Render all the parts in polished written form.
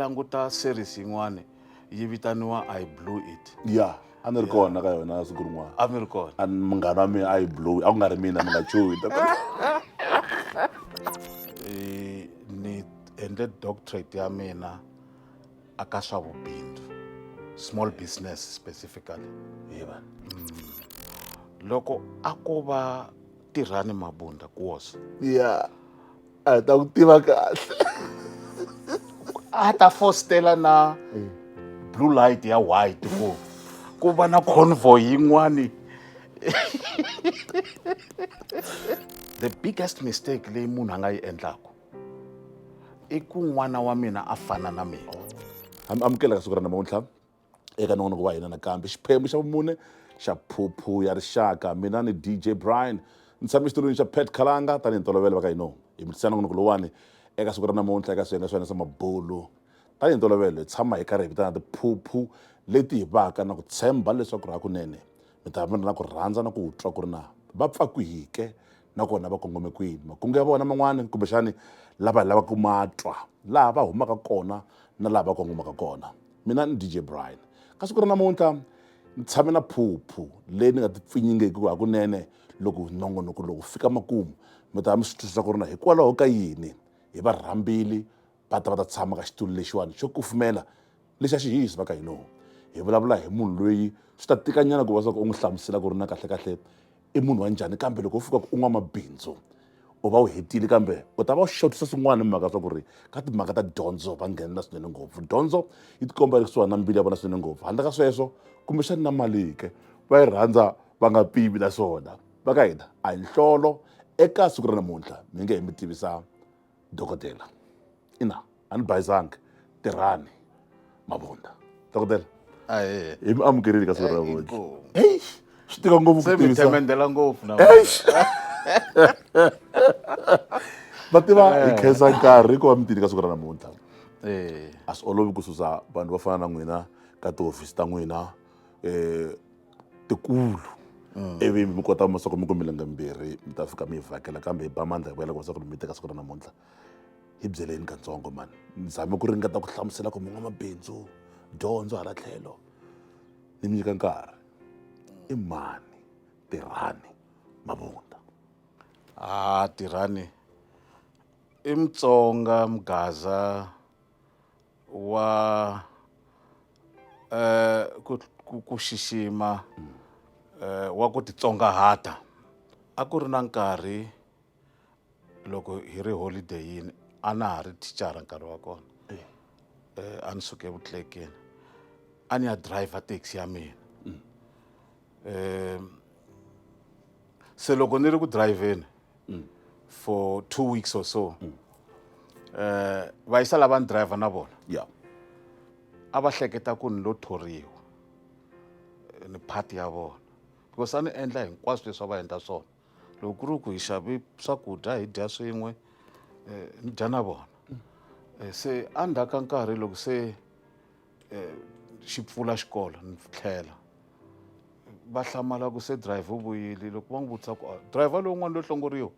languta series yin'wana yi vitaniwa I Blew It. Yeah, a ni ri kona ka yona siku rin'wana. A mi ri kona? A munghana wa mina I blew, a ku nga ri mina mi nga chuhi. Ni endle doctorate ya mina aka swa vubindzu, small business specifically. Yeva. Loko a ko va Tirhani Mabunda course, Yeah. A ta ku tiva kahle. a ta fostela na blue light ya white ku va na convoy yin'wani. The biggest mistake leyi munhu a nga yi endlaku i ku n'wana wa mina a fana na mina. Amukela ka siku ra namuntlha eka nongonoko wa hina nakambe xiphemu xa vumune xa Phuphu ya rixaka. Mina ni DJ Brian ni tshame xitulweni xa Pet Khalanga tanihi ntolovelo va ka hino hi mitisana nongonoko lowani eka siku ra namuntlha eka swiyenge swa hina swa mabulu. Tanihi ntolovelo hi tshama hi karhi hi vitana tiphuphu leti hi vaka na ku tshemba leswaku ri hakunene mi ta va na ku rhandza na ku twa ku ri na va pfa kwihike nakona va kongome kwini makungu ya vona man'wani kumbexani lava hi lavaka ku matwa laha va humaka kona na laha va kongomaka kona. Mina ni DJ Brian ka siku ra namuntlha ni tshame na phuphu leyi ni nga ti pfinyingeki hakunene loko nongonoko lowu fika makumu mi ta mi swi twisisa ku ri na hikwalaho ka yini hi va rhambili va ta tshama ka xitulu lexiwani xo kufumela lexi a xi hisi va ka hino. Hi vulavula hi munhu loyi swi ta tikanyana ku va swa ku u n'wi hlamusela ku ri na kahlekahle i munhu wa njhani kambe loko u fika ku u n'wamabindzu u va u hetile kambe u ta va u xotisa swin'wana hi mhaka swa ku ri ka timhaka ta dyondzo va nghenela swinene ngopfu. Dyondzo yi tikomba kusuhani na mbilu ya vona swinene ngopfu handle ka sweswo kumbexani na malike va yi rhandza va nga pivi na swona va ka hina a hi nhlolo eka siku ra namuntlha mi nge hi mi tivisa dokodela ina a ni bayizangi Tirhani Mabunda. Dokodela Ahe. hi mi amukerile ka siku ra namuntlha. Swi tika ngopfu Se ku mi tivisa themendela ngopfu na va tiva hi khensa nkarhi ku va mi tini ka siku ra namuntlha. A swi olovi ku susa vanhu va fana na n'wina ka tihofisi ta n'wina tikulu ivi mi kota masoko mi ku milenge mbirhi mi ta fika mi hi vhakela kambe hi ba mandla hi vuyela ku va swa ku ri mi teka siku ra namuntlha. Hi byeleni katsongo mani ni zame ku ringeta ku hlamusela ku mun'wamabindzu dyondzo hala tlhelo ni mi nyika nkarhi i mani Tirhani Mabunda. Tirhani i Mutsonga mgaza wa ku xixima wa ku titsongahata. A ku ri na nkarhi loko hi ri holidayini a na ha ri thicara nkarhi wa kona a ni suke vutlekeni a ni ya driver taxi ya mina. Se loko ni ri ku driveni for 2 weeks or so vayisa lava ni driver na vona Yeah. a va hleketa ku ni lo thoriwa ni phati ya vona because a ni endla hinkwaswo leswi a va endla swona. Loko ku ri ku hi xavi swakudya hi dya swin'we ni dya na vona. Se a ndzhaku ka nkarhi loko se xi pfula xikolo ni tlhela va hlamala ku se driver u vuyile. Loko va n'wi vutisa ku driver lowun'wana lo hlongoriwa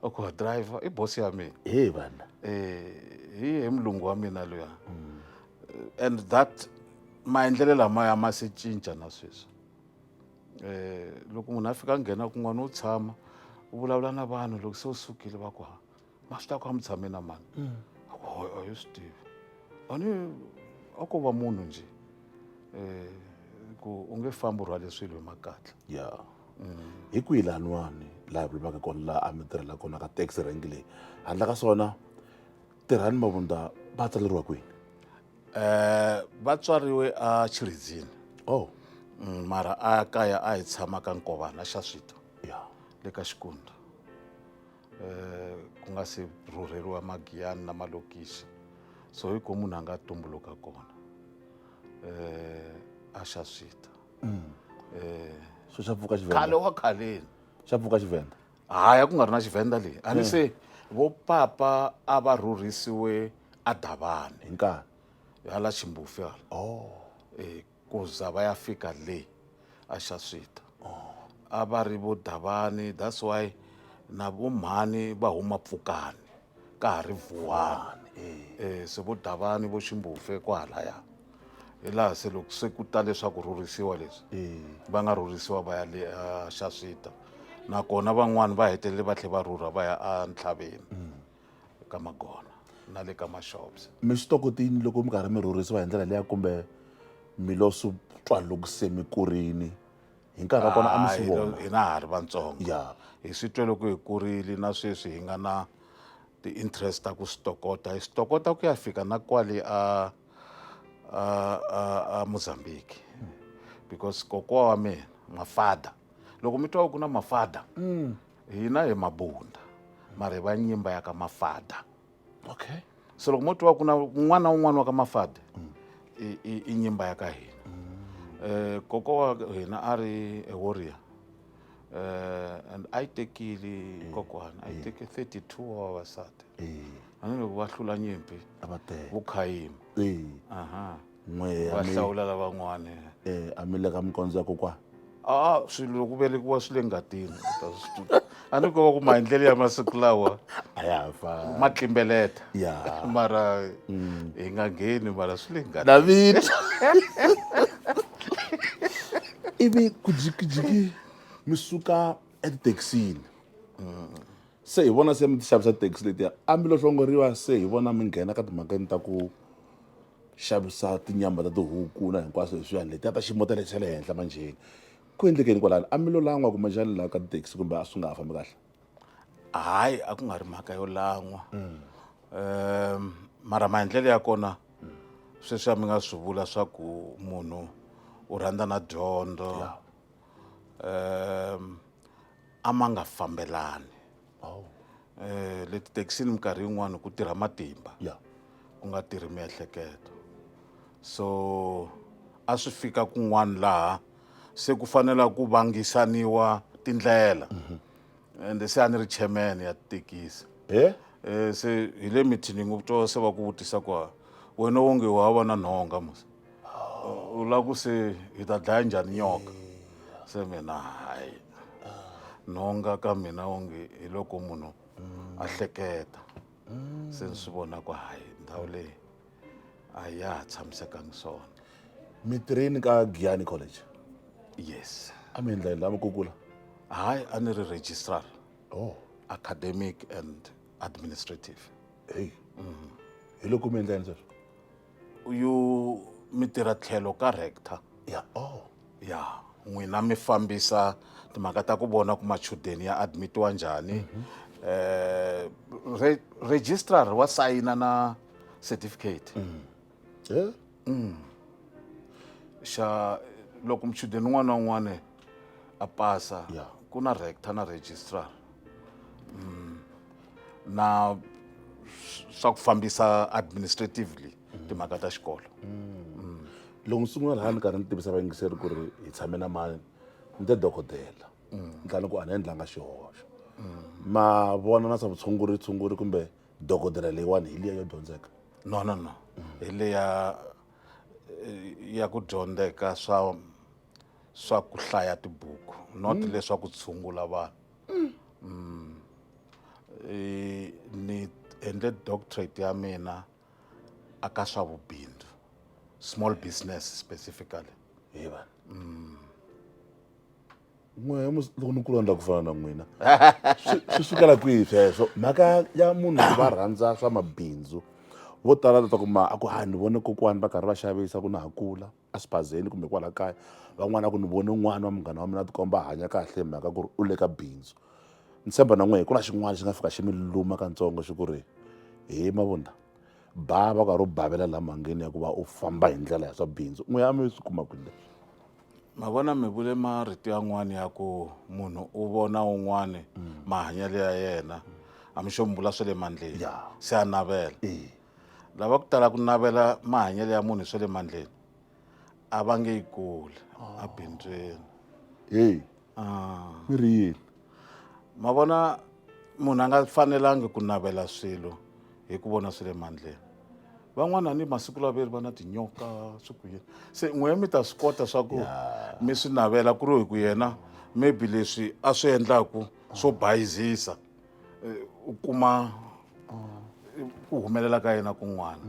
a ku driver i boss ya mina. Hey vana. Hi mulungu wa mina luya. And that maendlelo lamaya ma se cinca na sweswi. Loko munhu a fika a nghena kun'wana u tshama u vulavula na vanhu loko se u sukile va ku ma swi ta ku a mi tshame na mani a hi swi tivi a ni a ko va munhu njhe ku u nge fambi u rhwale swilo hi makatla. Yeah. Hi kwihi laniwani laha hi vulavulaka kona laha a mi tirhela kona ka taxi rank leyi handle ka swona Tirhani Mabunda va tsaleriwa kwini? Va tswariwe a Chirizini. Oh. Mara a kaya a hi tshama ka Nkovana xa Swito Yeah. le ka Xikunda ku nga se rhurheriwa Magiyani na malokixi. So hi ko munhu a nga tumbuluka kona a xa Swito. So xa pfuka Khale Xivenda. wa khaleni. Xa pfuka Xivenda. Haya ku nga ri na Xivenda leyi a ni se vo papa a va rhurhisiwe a Davani Hi nkarhi. hala Ximbufi hala. Oh. Ku za va ya fika le a xa Swito. A va ri vo Davani, that's why na vo Mhani va huma Pfukani ka ha ri Vuwani. se vo Davani vo Ximbufe kwalaya hi laha se loko se ku ta leswaku rhurhisiwa leswi va nga rhurhisiwa va ya le Xaswita nakona van'wani va hetelele va tlhela va rhurha va ya a Ntlhaveni ka Magona na le ka Mashops. mi swi tokotini loko mi karhi mi rhurhisiwa hi ndlela leya kumbe mi lo swi twa loko se mi kurini hi nkarhi wa kona a mi swi vona Hina ha ri vatsongo ya hi swi twe loko hi kurile na sweswi hi nga na ti-interest ta ku stokota hi stokota ku ya fika na kwale a Mozambique because kokwa wa mina Mafada loko mi twa ku na Mafada hina hi Mabunda mara hi va nyimba ya ka Mafada. okay So loko mo twa ku na un'wana na un'wana wa ka Mafada i nyimba ya ka hina kokwa wa hina a ri a warrior and I tekile kokwana I teke 32 wa vavasati a ni loko va hlula nyimpi vukhayimi n'we va hlawula lavan'wana a mi le ka mikondzo ya kokwana swilo ku velekiwa swi le ngatini a ni kova ku maendlelo ya masiku lawa a ya fa ma tlimbeleta ya mara hi nga ngheni mara swi le ngatini David ivi ku jikijiki mi suka etithekisini se hi vona se mi ti xavisa taxi letiya a mi lo hlongoriwa se hi vona mi nghena ka timhakeni ta ku xavisa tinyama ta tihuku na hinkwaswo leswiyani letiya ta ximo ta le xa le henhla manjheni ku endlekeni kwalani a mi lo lan'wa kumbexani laha ka tithekisi kumbe a swi nga ha fambi kahle hayi a ku nga ri mhaka yo lan'wa mara maendlelo ya kona sweswiya mi nga swi vula swa ku munhu u rhandza na dyondzo a ma nga fambelani le tithekisini minkarhi yin'wani ku tirha matimba ku nga tirhi miehleketo so a swi fika kun'wana laha se ku fanela ku vangisaniwa tindlela ende se a ni ri chairman ya tithekisi se hi le mithini u twa se va ku vutisa ku wena wonge wa va na nhonga mos u la ku se hi ta dlaya njhani nyoka se mina hayi nhonga ka mina wonge hi loko munhu a hleketa se ni swi vona ku hayi ndhawu leyi a ya ha tshamisekangi swona mi tirheni ka Giyani College yes a mi endla yini lama kukula hayi a ni ri registrar academic and administrative hi loko mi endla yini sweswo uyu mi tirha tlhelo ka rector ya n'wina mi fambisa timhaka ta ku vona ku machudeni ya admitiwa njhani registrar wa sayina na certificate xa loko muchudeni un'wana na un'wana a pasa ku na rector na registrar na swa ku fambisa administratively timhaka ta xikolo loko ni sungula laha ni karhi ni tivisa vayingiseri ku ri hi tshame na mani ni te dokodela ni tlhela ku a ni endlanga xihoxo ma vona na swa vutshunguri kumbe dokodela leyiwani hi liya yo dyondzeka no hi le ya ku dyondzeka swa ku hlaya tibuku not leswa ku tshungula vanhu ni endle doctorate ya mina aka swa vubindzu small business specifically n'we loko ni kulondla ku fana na n'wina swi sukela kwihi sweswo mhaka ya munhu va rhandza swa mabindzu vo tala ta ku a ku ni vone kokwani va karhi va xavisa ku na ha kula a swipazeni kumbe kwala kaya van'wana a ku ni vone n'wana wa munghana wa mina tikomba a hanya kahle mhaka ku ri u le ka bindzu ni tshemba na n'we ku na xin'wana xi nga fika xi mi luma katsongo xi ku ri he mavunda va karhi u bavela laha mhangeni ya ku va u famba hi ndlela ya swa bindzu n'we a mi swi kuma kwini ma vona mi vule marito yan'wani ya ku munhu u vona un'wani mahanyelo ya yena a mi xombula swa le mandleni se a navela lava ku tala ku navela mahanyelo ya munhu swa le mandleni a va nge yi kuli a bindzweni mi ri yini ma vona munhu a nga fanelangi ku navela swilo hi ku vona swa le mandleni van'wana ni masiku laveri va na tinyoka swi ku yini se n'we mi ta swi kota swa ku mi swi navela ku ri hi ku yena maybe leswi a swi endlaku swo bayizisa u kuma ku humelela ka yena kun'wana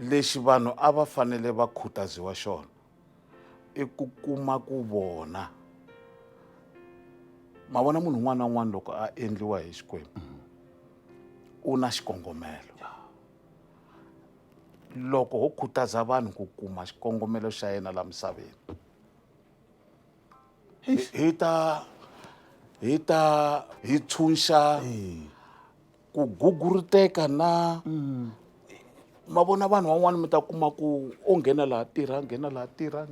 lexi vanhu a va fanele va khutaziwa xona i ku kuma ku vona ma vona munhu un'wana na un'wana loko a endliwa hi Xikwembu u na xikongomelo loko ho khutaza vanhu ku kuma xikongomelo xa yena la misaveni hi tshunxa ku guguruteka na ma vona vanhu van'wana mi ta kuma ku o nghena laha tirha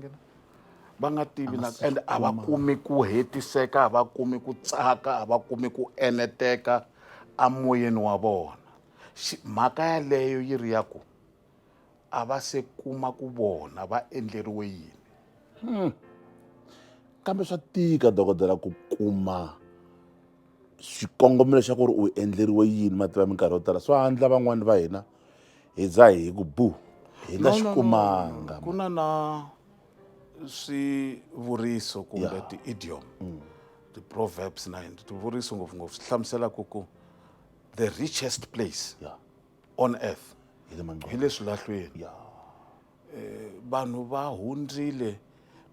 va nga tivi na and a va kumi ku hetiseka a va kumi ku tsaka a va kumi ku eneteka amoyeni wa vona mhaka yaleyo yi ri ya ku a va se kuma ku vona va endleriwe yini kambe swa tika dokodela ku kuma xikongomelo xa ku ri u endleriwe yini mativa minkarhi yo tala swa handla van'wani va hina hi za hi ku hi nga xi kumanga ku na swivuriso kumbe ti-idiom ti-proverbs na tivuriso ngopfungopfu swi hlamusela ku the richest place on earth hi le swilahlweni vanhu va hundzile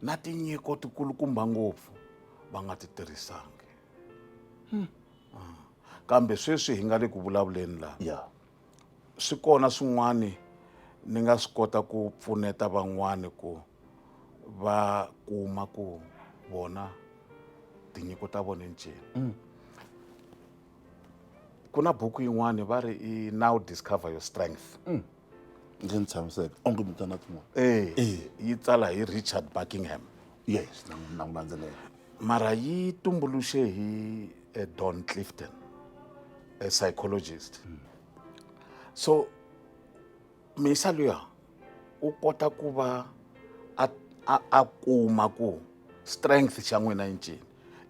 na tinyiko tikulukumba ngopfu va nga ti tirhisangi kambe sweswi hi nga le ku vulavuleni laha swi kona swin'wani ni nga swi kota ku pfuneta van'wani ku va kuma ku vona tinyiko ta vona ncini ku na buku yin'wani va ri i Now Discover Your Strength ndzi ni tshamiseka onge mi ta na tin'wana yi tsala hi Richard Buckingham yes na landzelela mara yi tumbuluxe hi Don Clifton a psychologist so misa luya u kota ku va a kuma ku strength xa n'wina i ncini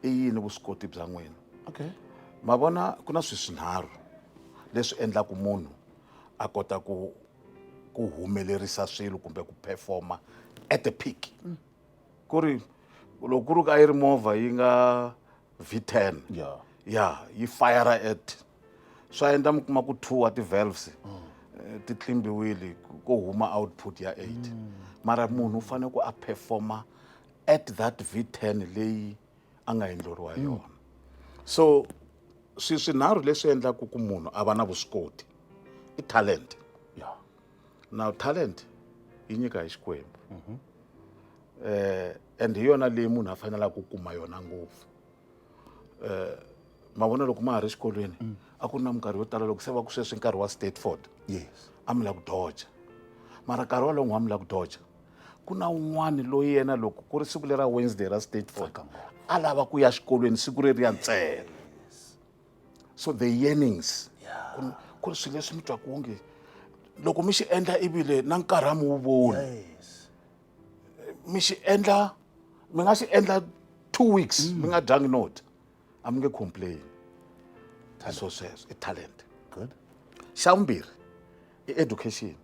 i yini vuswikoti bya n'wina okay ma vona ku na swinharhu leswi endlaku munhu a kota ku humelerisa swilo kumbe ku performa at the peak ku ri loko ku ri ka yi ri movha yi nga V10 yi fire at swa endla mi kuma ku 2 wa ti-valves ti tlimbiwile ku huma output ya 8 mara munhu u fanele ku a performa at that V10 leyi a nga endleriwa yona so swinharhu leswi endlaku ku munhu a va na vuswikoti i talent now talent yi nyika hi Xikwembu and hi yona leyi munhu a fanelaka ku kuma yona ngopfu ma vona loko ma ha ri xikolweni a ku na minkarhi yo tala loko se va ku sweswi nkarhi wa Stateford a mi la ku doja mara nkarhi walowo n'wana mi la ku doja ku na un'wana loyi yena loko ku ri siku lera Wednesday ra Stateford a lava ku ya xikolweni siku reriya ntsena so the yearnings ku ri swilo leswi mi twaku onge loko mi xi endla ivile na nkarhi mi wu voni mi xi endla mi nga xi endla 2 weeks mi nga dyangi note a mi nge complain so sweswo i talent good xa vumbirhi i education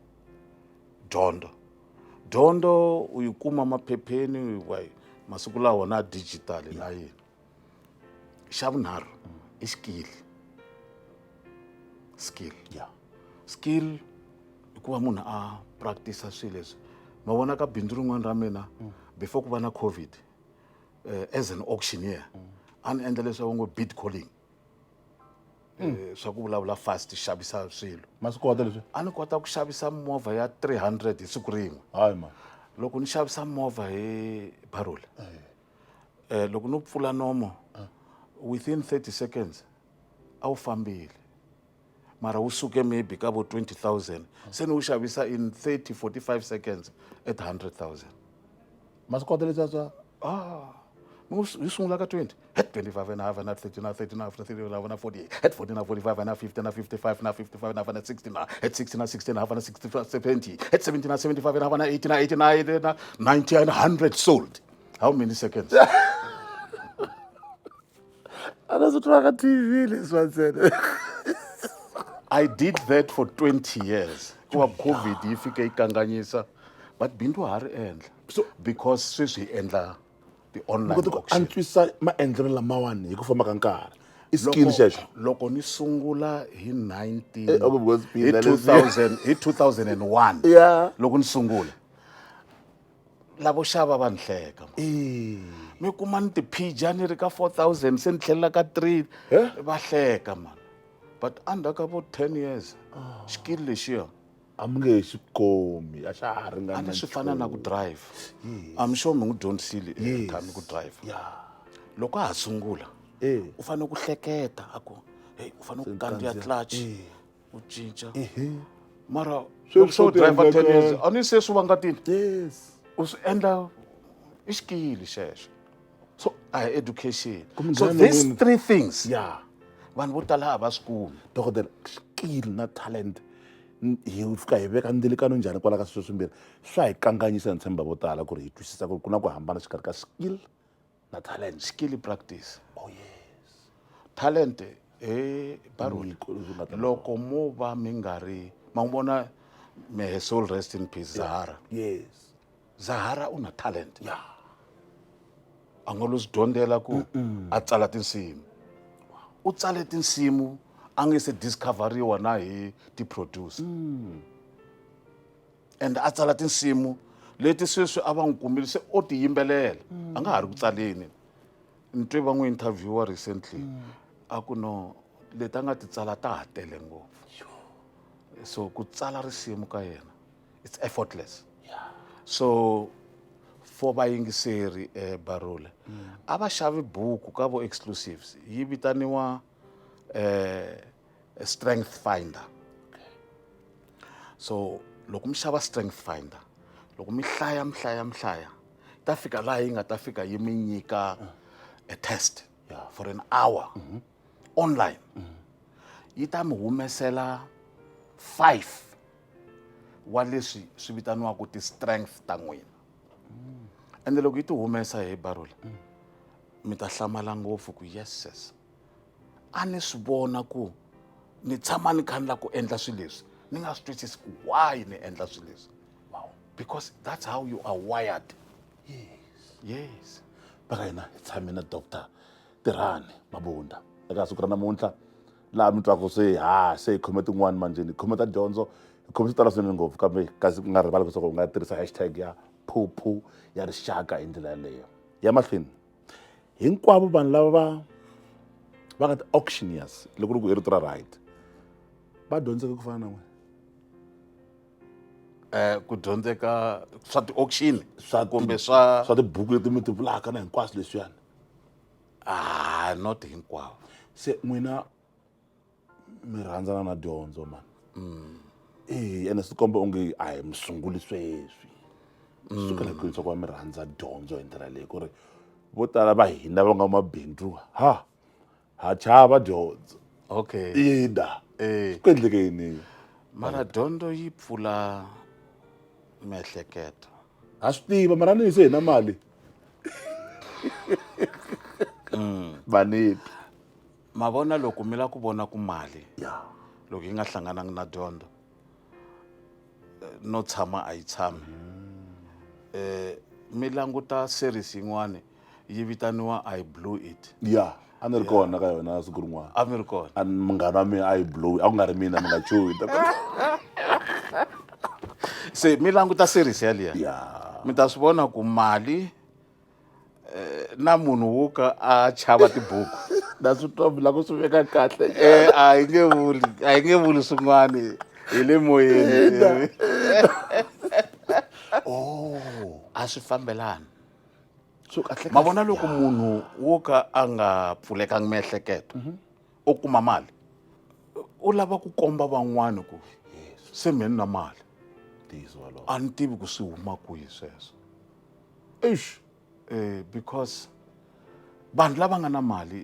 dyondzo u yi kuma maphepheni masiku lawa na digital na yini xa vunharhu i skill i ku va munhu a practice swilo leswi ma vona ka bindzu rin'wana ra mina before ku va na COVID as an auctioneer a ni endla leswi va ngo bid calling swa ku vulavula fast xavisa swilo ma swi kota leswi a ni kota ku xavisa movha ya 300 hi siku rin'we hayi man loko ni xavisa movha hi Barula loko no pfula nomo within 30 seconds a wu fambile mara wu suke maybe ka vo 20,000 se ni wu xavisa in 30-45 seconds at 100,000 ma swi kota leswi swa yi sungula ka 20 at 25 and a half and at 30 na 30 na 30 na 48 at 40 na 45 and 50 na 55 na 55 na 60 na at 60 na 60 na 65 70 at 70 na 75 and 80 na 80 na 90 and 100 sold how many seconds anazotwaka TV leswi said I did that for 20 years kuva COVID yi fike yi kanganyisa but bindu ha ri endla so because sweswi hi endla the online auction antswisa maendlelo lamawani hi ku famba ka nkarhi i skill xexo loko ni sungula hi because hi phila 2000 hi 2001 yeah loko ni sungula lavo xava va ni hleka mi kuma ni tiphija ni ri ka 4000 se ni tlhelela ka 3 va hleka man but under ka vo 10 years skill lexiya a mi nge xi komi a xa ha a ringana ni swi fana na ku drive I'm sure mi n'wi dyondzisile tani ku drive loko a ha sungula u fanele ku hleketa a ku hey u fanele ku kandziya clutch u cinca mara loko so driver 10 years a ni se swi va ngatini yes u swi endla i xikili xexo so a hi education Munghana so these Lonene. 3 things yeah vanhu vo tala a va swi kumi dokodela skill na talent hi fika hi veka ndzilekano njhani kwala ka swilo swimbirhi swa hi kanganyisa ni tshemba vo tala ku ri hi twisisa ku ri ku na ku hambana xikarhi ka skill na talent skill practice oh yes talent baroni Nyiko leswi nga ta- loko mo va mi nga ri ma n'wi vona may her soul rest in peace Zahara yes Zahara u na talent yeah a nga lo swi dyondzela ku a tsala tinsimu u tsale tinsimu a nge se discoveriwa na hi ti-producer and a tsala tinsimu leti sweswi a va n'wi kumile se o ti yimbelela a nga ha ri ku tsaleni ni twe va n'wi interviewa recently a ku no leti a nga ti tsala ta ha tele ngopfu so ku tsala risimu ka yena it's effortless so for vayingiseri Barole a va xavi buku ka vo exclusives yi vitaniwa strength finder so loko mi xava strength finder loko mi hlaya ta fika laha yi nga ta fika yi mi nyika a test for an hour online yi ta mi humesela 5 wa leswi swi vitaniwaku ti-strength ta n'wina ende loko yi ti humesa hi Barole mi ta hlamala ngopfu ku yes a ni swi vona ku ni tshama ni kha ni la ku endla swilo leswi ni nga swi twisisi ku why ni endla swilo leswi because that's how you are wired yes baka hina hi tshame na Dr. Tirhani Mabunda eka siku ra namuntlha laha mi twaku se hi khome tin'wani manjeni hi khome ta dyondzo hi khome swi tala swinene ngopfu kambe kasi ku nga rivali leswaku u nga tirhisa hashtag ya phuphu ya rixaka hi ndlela yaleyo ya mahlweni hinkwavo vanhu lava va nga ti-auctioneers loko ri ku i rito ra right va dyondzeke ku fana na n'wina ku dyondzeka swa ti-auction swa kumbe swa tibuku leti mi ti vulaka na hinkwaswo leswiyani not hinkwavo se n'wina mi rhandzana na dyondzo man ene swi komba onge a hi mi sunguli sweswi sukela kwini swa ku va mi rhandza dyondzo hi ndlela leyi ku ri vo tala va hina va nga mabindzu ha chava dyondzo okay ina ku endleke yini mara dyondzo yi pfula miehleketo ha swi tiva mara ni se hi na mali vaniti ma vona loko mi la ku vona ku mali ya loko yi nga hlanganangi na dyondzo no tshama a yi tshami mi languta series yin'wana yi vitaniwa I blew it ya a ni ri kona ka yona siku rin'wana a mi ri kona a munghana wa mina a yi blow a ku nga ri mina mi nga chuhi se mi languta series yaliya ya mi ta swi vona ku mali na munhu wo ka a chava tibuku na swi twa mi la ku swi veka kahle a hi nge vuli swin'wani hi le moyeni a swi fambelani so kahle ma vona loko munhu wo ka a nga pfulekangi miehleketo o kuma mali u lava ku komba van'wani ku se meni na mali a ni tivi ku swi huma kwihi sweswo because vanhu lava nga na mali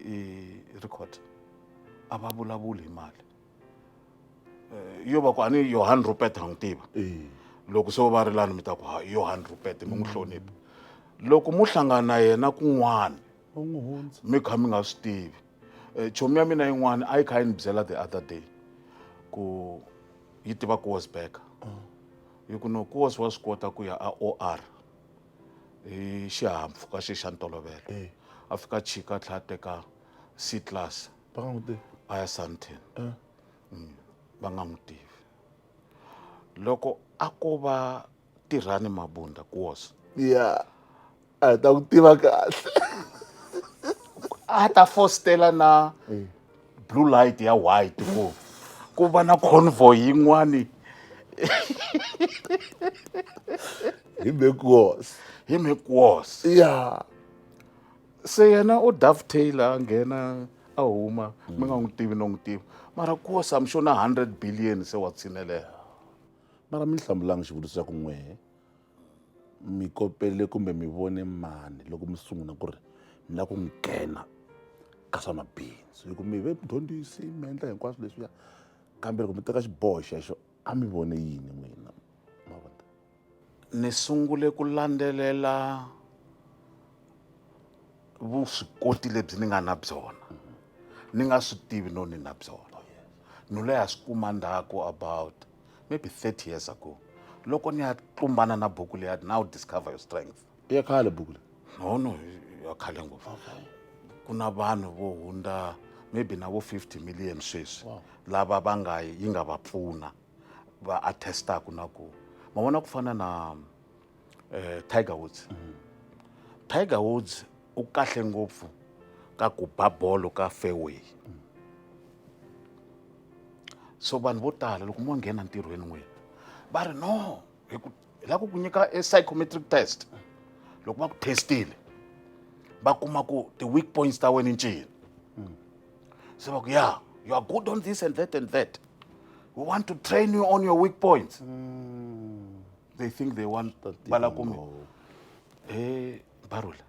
record a va vulavuli hi mali yo va ku a ni Johan Rupert ha n'wi tiva loko se va ri lani mi ta ku Johan Rupert mi n'wi hloniphi loko mu hlangana na yena kun'wana mi kha mi nga swi tivi chomi ya mina yin'wana a yi kha yi ni byela the other day ku yi tiva Kosbeka yi ku no Kos wa swi kota ku ya a OR hi xihahampfhuka xe xa ntolovelo a fika chika tlha teka C class a ya Sandton va nga n'wi tivi loko a ko va Tirhani Mabunda kuosa ya a ta ku tiva kahle a ta fostela na blue light ya white ku va na convoy yin'wani hi mekuos hi mekuos ya se yena u dovetail a nghena a huma mi nga n'wi tivi no n'wi tiva mara kuosa mixo na 100 billion se wa tshinelela mara mi hlamulanga xivutiso xa ku n'wehe mi kopele kumbe mi vone mani loko mi sungula ku ri mi lava ku nghena ka swa mabindzu hi ku mi ve mudyondzisi mi endla hinkwaswo leswiya kambe loko mi teka xiboho xexo a mi vone yini n'wina Mabunda ni sungule ku landzelela vuswikoti lebyi ni nga na byona ni nga swi tivi no ni na byona no leha swi kuma ndzhaku about maybe 30 years ago loko ni ya tlumbana na buku leyi now discover your strength ya khale buku leyi no ya khale ngopfu ku na vanhu vo hundza maybe na vo 50 million sweswi lava va nga yi nga va pfuna va attestaku na ku ma vona ku fana na Tiger Woods Tiger Woods u kahle ngopfu ka ku ba bolo ka fairway so vanhu vo tala loko mo nghena ntirhweni n'wina va ri no hi la ku nyika a psychometric test loko va ku testile va kuma ku the weak points ta wena ncini se va ku yeah you are good on this and that we want to train you on your weak points they think they want bala kumi barula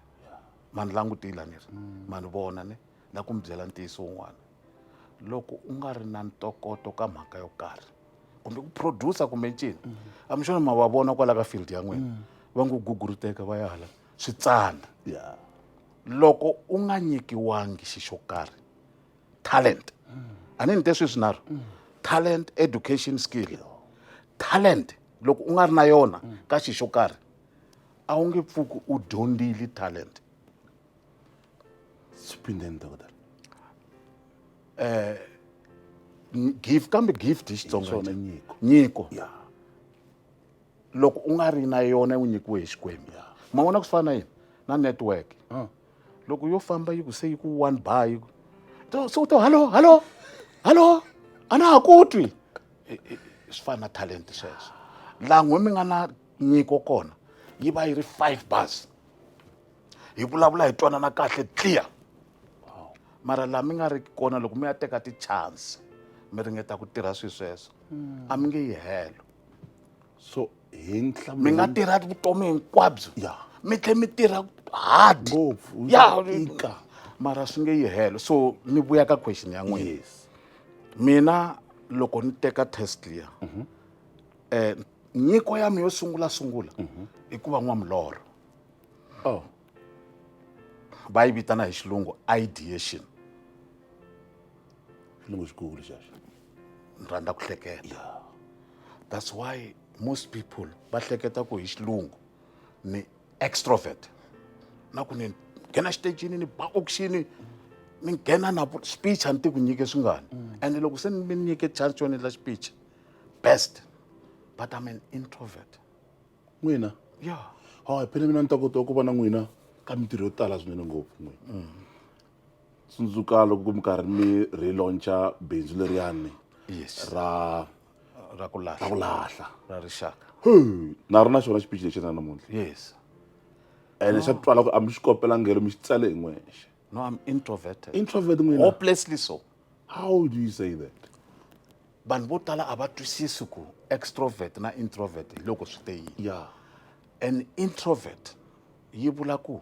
mani langutila ni ri mani vona ne la ku mi byela ntiyiso wun'wana loko u nga ri na ntokoto ka mhaka yo karhi kumbe ku producer kumbe ncini a mi xona ma va vona kwala ka field ya n'wina va ngo guguruteka va ya hala swi tsana loko u nga nyikiwangi xi xo karhi talent a ni ni te sweswi naro talent education skill talent loko u nga ri na yona ka xi xo karhi a wu nge pfuki u dyondzile talent swipindeni dokotela gift kambe gift hi Xitsonga nyiko nyiko loko u nga ri na yona u nyikiwe hi Xikwembu ma vona ku swi fana na yini na network loko yo famba yi ku se yi ku one by so to hallo a na ha ku twi swi fana na talent sweswo lan'we mi nga na nyiko kona yi va yi ri 5 bars hi vulavula hi twanana kahle clear mara laha mi nga ri kona loko mi ya teka ti-chance mi ringeta ku tirha swilo sweswo a mi nge yi helo so hi mi nga tirha vutomi hinkwabyo mi tlhe mi tirha hard ngopfu mara swi nge yi helo so ni vuya ka question ya n'wina mina loko ni teka test liya nyiko ya mi yo sungula i ku va n'wamilorho va yi vitana hi xilungu ideation xilungu xikulu xaxo ni rhandza ku hleketa that's why most people va hleketa ku hi xilungu ni extrovert na ku ni nghena xitejini ni ba auction ni nghena na speech a ni ti ku nyike swingani and loko se ni mi nyike chance yo endla speech best but I'm an introvert n'wina hi phela mina ntokoto wa ku va na n'wina ka mintirho yo tala swinene ngopfu n'wina tsundzuka loko mi karhi mi relauncha bindzu leriyani ra ku lahla ra Rixaka na ri na xona xiphichi lexi na namuntlha ene xa twala ku a mi xi kopelangelo mi xi tsale hi n'wexe no I'm introverted n'wina hopelessly so how do you say that vanhu vo tala a va twisisi ku extrovert na introvert hi loko swi te yini an introvert yi vula ku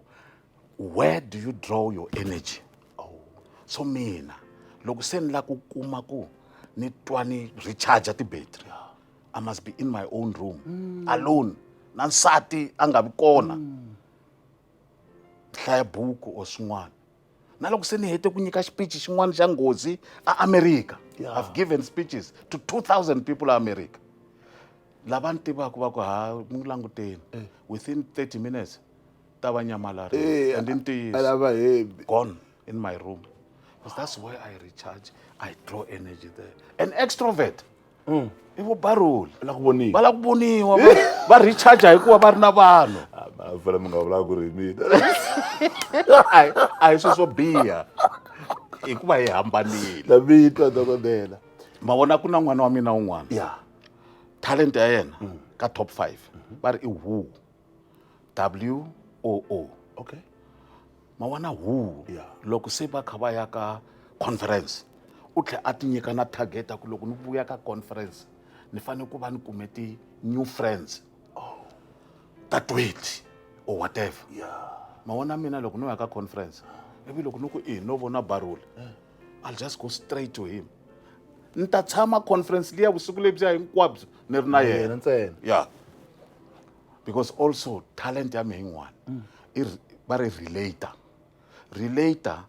where do you draw your energy so mina loko se ni la ku kuma ku ni twa ni recharge ti-battery I must be in my own room alone na nsati a nga vi kona hlaya buku or swin'wana na loko se ni hete ku nyika xiphichi xin'wana xa nghozi America I've given speeches to 2,000 people America lava ni tivaka va ku mu languteni within 30 minutes ta va nyamalari and ntiyiso gone in my room because that's where I recharge, I draw energy there. An extrovert i vo baruli la ku voniwa va la ku voniwa va recharge hikuva va ri na vanhu fela mi nga vula ku ri mina a hi swilo swo biha hikuva hi hambanile na vitwa dokodela ma vona ku na n'wana wa mina wun'wana ya talent ya yena ka top 5 va ri i woo WOO okay ma vona woo Yeah. loko se va kha va ya ka conference u tlhe a ti nyika na target ku loko ni vuya ka conference ni fanele ku va ni kume ti new friends ta 20 or whatever ma vona mina loko ni ya ka conference ivi loko ni ku no vona baruli I'll just go straight to him ni ta tshama conference liya vusiku lebyiya hinkwabyo ni ri na yena ntsena yeah because also talent ya me yin'wana va ri relator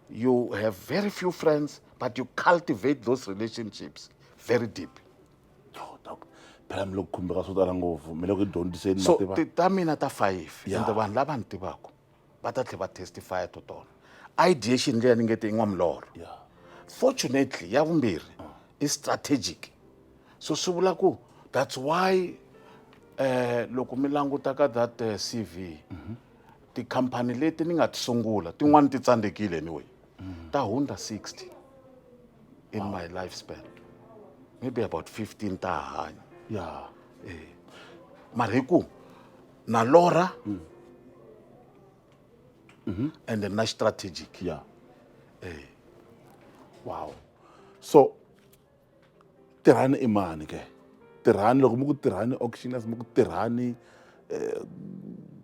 you have very few friends but you cultivate those relationships very deep phela mi lo khumbeka swo tala ngopfu mi le ku dyondziseni so mativa ta mina ta 5 Yeah. ende vanhu lava ni tivaka va ta tlhe va testify to tona ideation leya ni nge te in'wa milorho yeah fortunately ya vumbirhi is strategic so swi vula ku that's why loko mi languta ka that CV tikhampani leti ni nga ti sungula tin'wani ti tsandzekile anyway ta 60 in my lifespan maybe about 15 ta hanya yeah mara hi ku na lora and then na strategic yeah wow so tirhani i mani ke tirhani loko mi ku tirhani auctioneers mi ku tirhani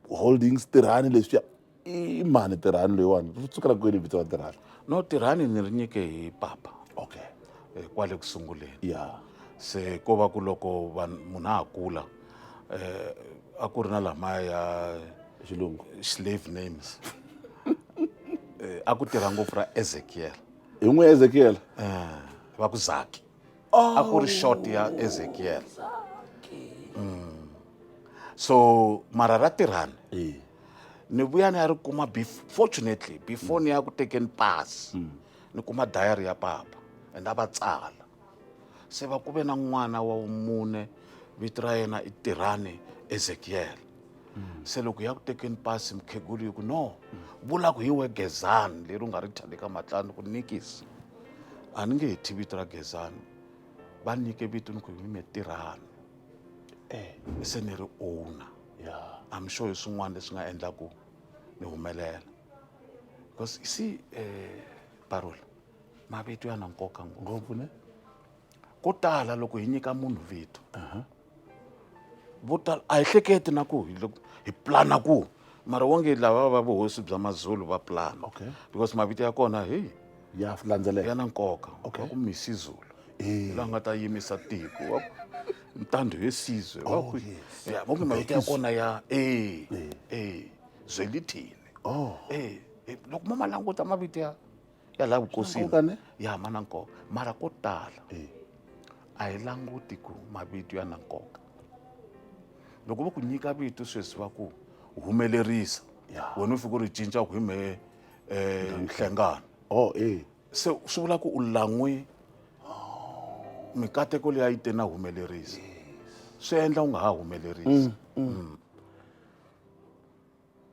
holdings tirhani leswiya i mani tirhani loyiwani ri tsukela kwini vito ra tirhani no tirhani ni ri nyike hi papa okay kwale ku sunguleni yeah se ko va ku loko munhu a kula a ku ri na lamaya ya xilungu slave names a ku tirha ngopfu ra Ezekiel hi n'we Ezekiel va ku Zaki a ku ri short ya Ezekiel so mara ra tirhani ni vuya ni ya ri kuma fortunately before ni ya ku tekeni pass ni kuma diary ya papa and a va tsala se va ku ve na n'wana wa mune vito ra yena i tirhani Ezekiel se loko ya ku tekeni pasi mukhegulu yi ku no vula ku hi we Gezani leri u nga ri thya ka matlani ku nikisi a ni nge he thi vito ra Gezani va nyike vito ni ku hi me tirhani se ni ri owner yeah I'm sure hi swin'wana leswi nga endla ku ni humelela because you see Parole mavito ya na nkoka ngopfu ne ko tala loko hi nyika munhu vito vo tala a hi hleketi na ku hi plana ku mara wonge lava va vuhosi bya maZulu va plana Okay. because mavito ya kona hey ya landzelela ya na nkoka Okay. wa ku Misi Zulu la nga ta yimisa tiko wa ku ntando yesizwe wa ku ya bonke mavito ya kona ya Zwelithini loko mama languta mavito ya la vukosini nkoka ne? ya ma na nkoka mara ko tala a hi languti ku mavito ya na nkoka loko va ku nyika vito sweswi va ku humelerisa wena u fika u ri cinca ku hi me Nhlengani se swi vula ku u lan'we mikateko leyi a yi te na humelerisa swi endla u nga ha humelerisi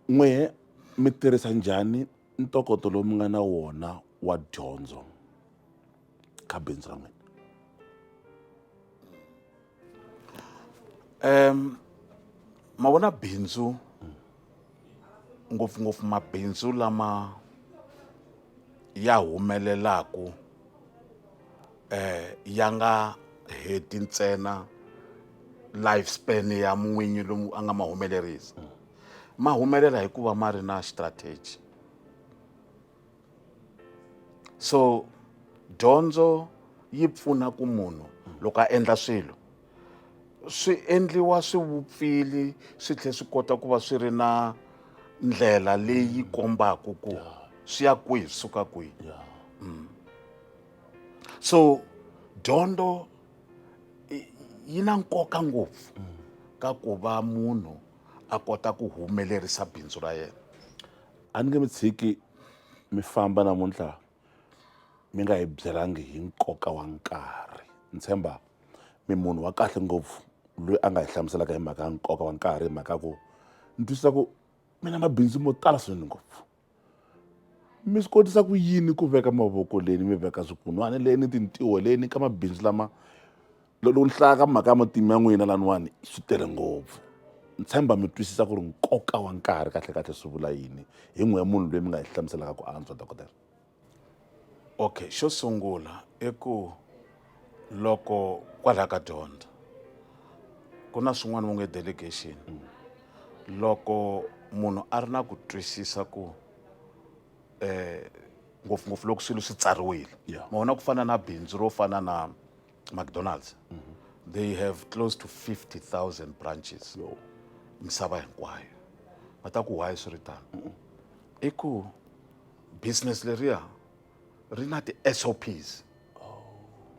n'wehe mi tirhisa njhani ntokoto lowu mi nga na wona wa dyondzo ka bindzu ra n'wina ma vona bindzu ngopfungopfu mabindzu lama ya humelelaku ya nga heti ntsena lifespan ya n'winyi lomu a nga ma humelerisa ma humelela hikuva ma ri na strategy so dyondzo yi pfuna ku munhu loko a endla swilo swi endliwa swi vupfili swi tlhe swi kota ku va swi ri na ndlela leyi kombaka ku swi ya kwihi swi suka kwihi so dyondzo yi na nkoka ngopfu ka ku va munhu a kota ku humelerisa bindzu ra yena a ni nge mi tshiki mi famba namuntlha mi nga hi byelangi hi nkoka wa nkarhi ni tshemba mi munhu wa kahle ngopfu loyi a nga hi hlamuselaka hi mhaka ya nkoka wa nkarhi hi mhaka ku ni twisisa ku mina mabindzu mo tala swinene ngopfu mi swi kotisa ku yini ku veka mavoko leni mi veka swikun'wana leni tintiho leni ka mabindzu lama loko ni hlaya ka mhaka ya matimu ya n'wina laniwani swi tele ngopfu ni tshemba mi twisisa ku ri nkoka wa nkarhi kahle kahle swi vula yini hi n'we ya munhu loyi mi nga hi hlamuselaka ku antswa dokodela. Okay, xo sungula i ku loko kwala ka dyondzo ku na swin'wana vo nge delegation loko munhu a ri na ku twisisa ku ngopfungopfu loko swilo swi tsariwile ma vona ku fana na bindzu ro fana na McDonald's they have close to 50,000 branches misava hinkwayo va ta ku why swi ri tano i ku business leriya ri na ti-SOPs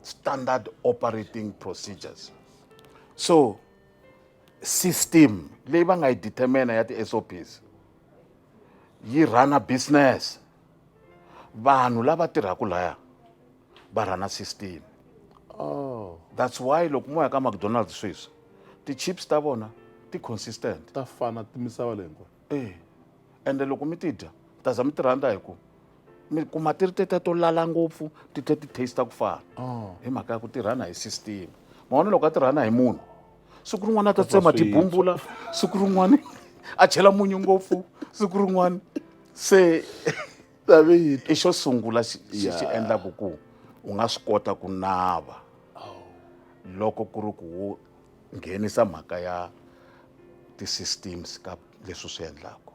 standard operating procedures so system leyi va nga yi determine ya ti-SOPs yi rana business vanhu lava tirhaka laya va rana system that's why loko mo ya ka McDonald's sweswi ti-chips ta vona ti consistent ta fana ti misava leyi hinkwayo ende loko mi ti dya ta za mi ti rhandza hi ku mi kuma ti ri tete to lala ngopfu ti tlhe ti taste ku fana hi mhaka ya ku tirhana hi system ma vona loko a tirhana hi munhu siku rin'wana a ta tsema tibumbula siku rin'wana a chela munyu ngopfu siku rin'wana se i xo sungula xi endlaku ku u nga swi kota ku nava loko ku ri ku wo nghenisa mhaka ya ti-systems ka leswi swi endlaku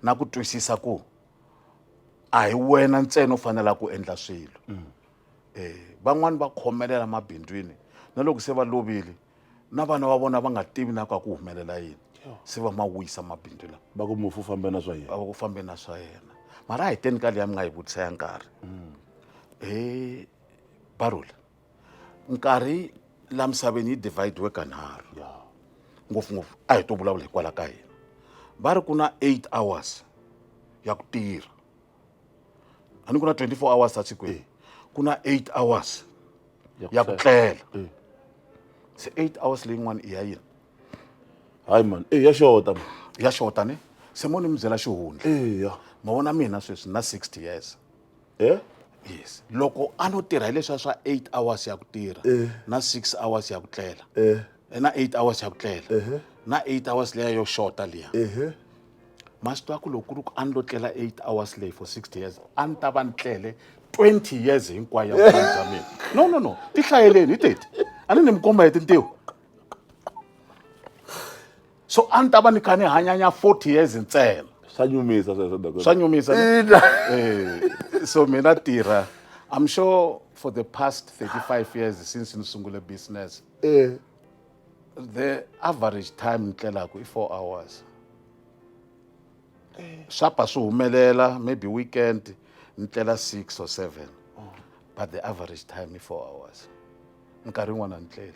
na ku twisisa ku a hi wena ntsena u fanela ku endla swilo van'wani va khomelela mabindzwini na loko se va lovile na vana va vona va nga tivi na ku humelela yini se va ma wisa mabindzu lama va ku mufu fambe na swa yena va ku fambe na swa yena mara a hi teni ka liya mi nga yi vutisa ya nkarhi Barula nkarhi la misaveni yi divide ka nharhu ngopfungopfu a hi to vulavula hikwala ka hina va ri ku na 8 hours ya ku tirha a ni ku na 24 hours a sikwini ku na 8 hours ya ku tlela se 8 hours leyin'wana i ya yini hayi man ya xota ya xota ne se mo ni mi byela xihundla ma vona mina sweswi na 60 years yes loko a no tirha hi leswiya swa 8 hours ya ku tirha na 6 hours ya ku tlela na 8 hours ya ku tlela na 8 hours leya yo xota liya ma swi twa ku loko ku ri ku a ni lo tlela 8 hours leyi for 60 years a ni ta va ni tlele 20 years hinkwayo ya vutomi bya mina no ti hlayeleni hi teti a ni mi komba hi tintiho so a ni ta va ni kha ni hanyanya 40 years ntsena swa nyumisa sweswo swa nyumisa so mina tirha I'm sure for the past 35 years since ni sungule business the average time ni tlelaku i 4 hours swa pa swi humelela maybe weekend ni tlela 6 or 7 but the average time i 4 hours nkarhi wun'wana ni tlela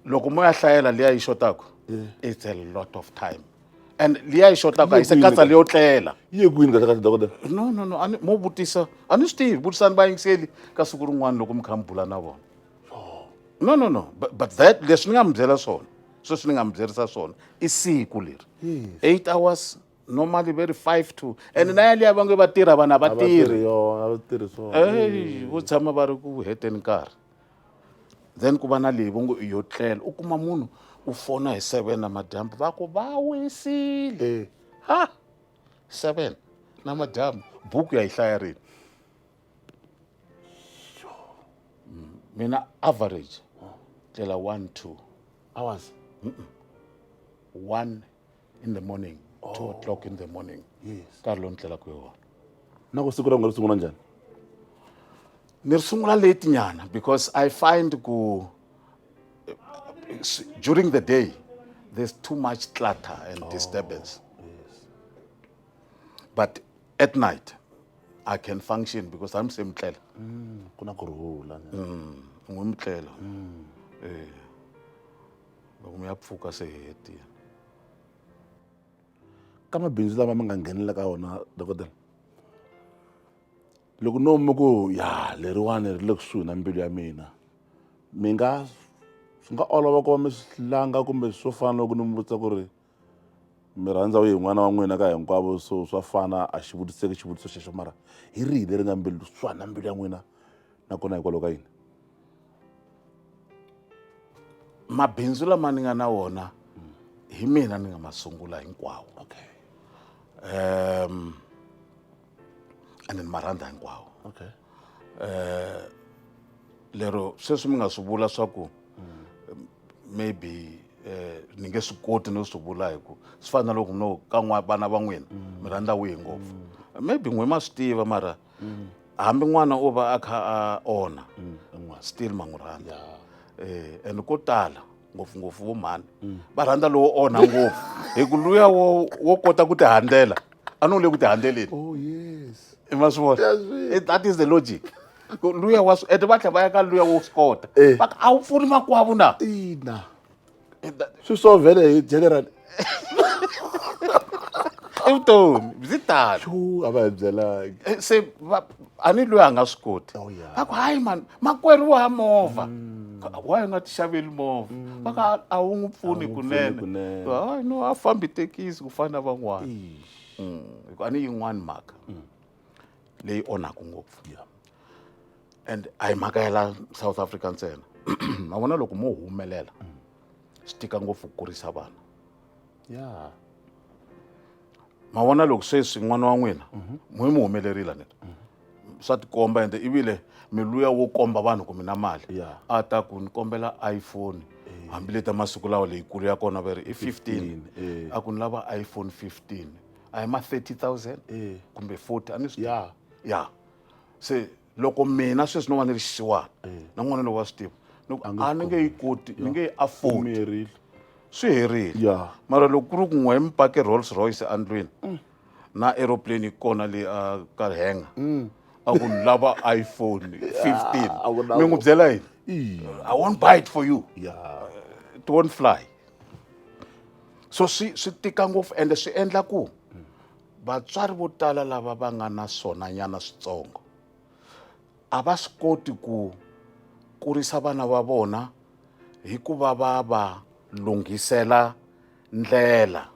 loko mo ya hlayela liya yi xotaku it's a lot of time and liya yi xotaku a yi se katsa leyo tlela yi ye kwini kahle kahle dokodela no mo vutisa a ni swi tivi vutisani vayingiseli ka siku rin'wana loko mi kha mi bula na vona no but that leswi ni nga mi byela swona sweswi ni nga mi byerisa swona i siku leri 8 hours normally very 5 to and na yaliya va nge va tirha vanhu a va tirhi vo tshama va ri ku heteni nkarhi then ku va na leyi vo ngo yo tlela u kuma munhu u fona hi 7 namadyambu va ku va wisile 7 namadyambu buku ya yi hlaya rini mina average tlela 1-2 hours 1 in the morning 2 o'clock in the morning nkarhi lowu ni tlelaka hi wona na ku siku ra n'wina ri sungula njhani ni ri sungula late nyana because I find ku during the day there's too much clutter and disturbance but at night I can function because I'm se mtlela ku na kurhula n'wi mtlela loko mi ya pfuka se hetile ka mabindzu lama ma nga nghenela ka wona dokodela loko no mi ku ya leriwani ri le kusuhi na mbilu ya mina mi nga swi nga olova ku va mi swi langa kumbe swo fana loko ni mi vutisa ku ri mi rhandza wihi n'wana wa n'wina ka hinkwavo so swa fana a xi vutiseki xivutiso xexo mara hi rihi leri nga mbilu swa na mbilu ya n'wina nakona hikwalaho ka yini mabindzu lama ni nga na wona hi mina ni nga ma sungula hinkwawo okay and ni ma rhandza hinkwawo okay lero sweswi mi nga swi vula swa ku maybe ni nge swi koti no swi vula hi ku swi fana na loko no ka vana va n'wina mi rhandza wihi ngopfu maybe n'we ma swi tiva mara hambi n'wana o va a kha a ona still ma n'wi rhandza and ko tala ngopfungopfu vo mhani va rhandza lowo onha ngopfu hi ku luya wo kota ku ti handlela a no le ku ti handleleni oh yes i ma swi vona that is the logic luya wa ende va tlhela va ya ka luya wo swi kota va ka a wu pfuni makwavo na ina swi so vhele hi general i vutomi byi tala a va hi byelangi se a ni loyi a nga swi koti va ku hayi mani makwerhu wa movha why nga ti xaveli movha va ka a wu n'wi pfuni kunene hayi no a fambi tekisi ku fana na van'wana a ni yin'wani mhaka leyi onhaka ngopfu and a hi mhaka ya la South Africa ntsena ma vona loko mo humelela swi tika ngopfu ku kurisa vana ma vona loko sweswi n'wana wa n'wina mu humelerile ni swa tikomba ende ivile miluya wo komba vanhu ku mina mali a ta ku ni kombela iPhone hambi leta masiku lawa leyikulu ya kona va ri i 15 a ku ni lava iPhone 15 a hi ma 30,000 kumbe 40 a ni swi se loko mina sweswi no va ni ri xisiwana na n'wana lowu wa swi tiva a ni nge yi koti ni nge yi afford swi herile mara loko ku ri ku n'we mi pake Rolls Royce andlwini na aeroplane kona leyi a ka henga a ku ni lava iPhone 15 mi n'wi byela yini I won't buy it for you it won't fly so swi tika ngopfu ende swi endla ku vatswari vo tala lava va nga na swona nyana switsongo a va swi koti ku kurisa vana va vona hikuva va lunghisela ndlela